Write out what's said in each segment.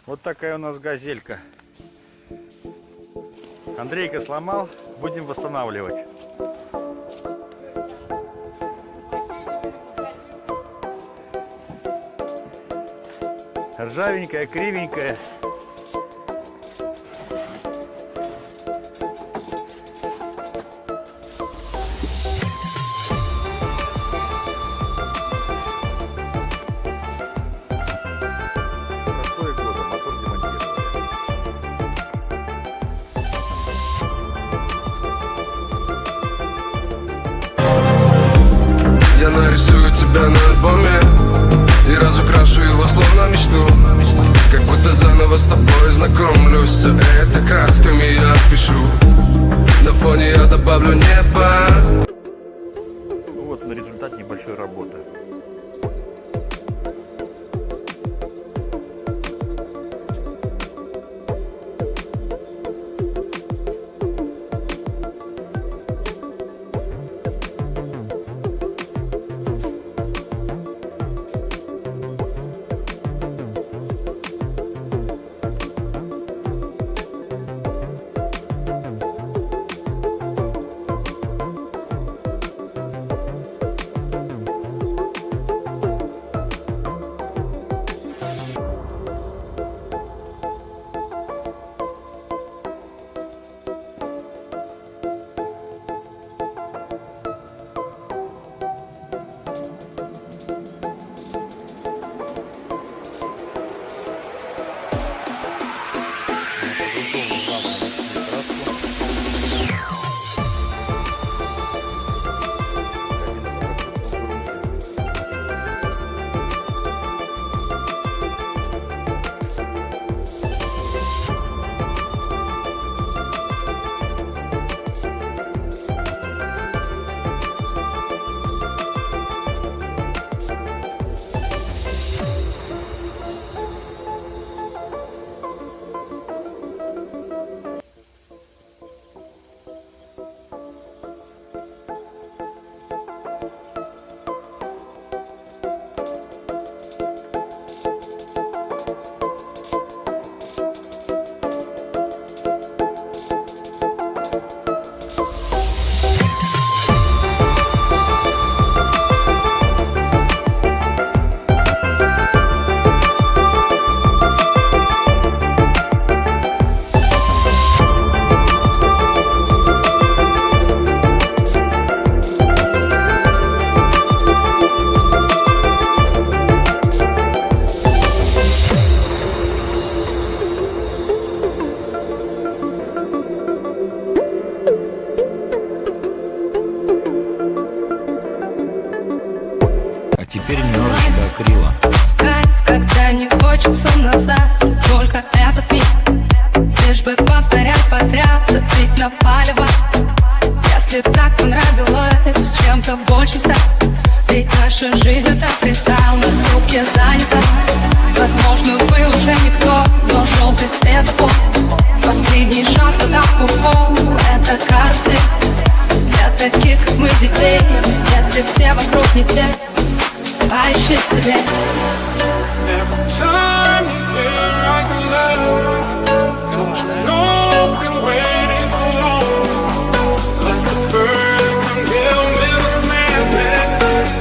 Вот такая у нас газелька. Андрейка сломал, будем восстанавливать. Ржавенькая, кривенькая. Я нарисую тебя на альбоме и разукрашу его словно мечту. Как будто заново с тобой знакомлюсь. Все это красками я пишу. На фоне я добавлю небо. Ну вот на результат небольшой работы. Теперь немножечко акрила. Кайф, когда не хочется назад, только этот миг, лишь бы повторять подряд, цепить на палево. Если так понравилось, чем-то большим стать, ведь наша жизнь это фристайл, на трубке занята. Возможно, вы уже никто, но желтый светофор, последний шанс на тапку в пол, это карусель для таких, как мы, детей. Если все вокруг не те, поищи в себе. Every time you hear I can love, don't you know I've been waiting so long? Like the first time you met us, man,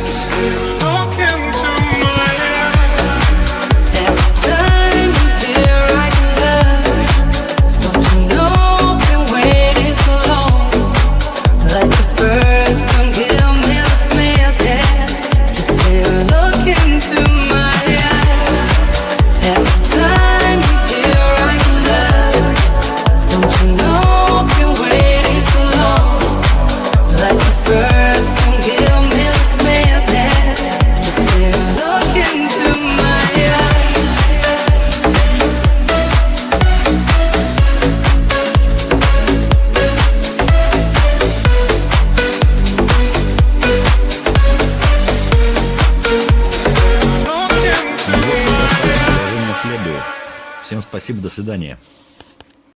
you still look into my eyes. Every time you hear I can love, don't you know I've been waiting so long? Like the first time you met us, man, you still look into my eyes. Every time you hear I can love, don't you know I've been waiting so long? Like the first time you met us, man, you still look into my eyes. Продолжение следует. Всем спасибо, до свидания.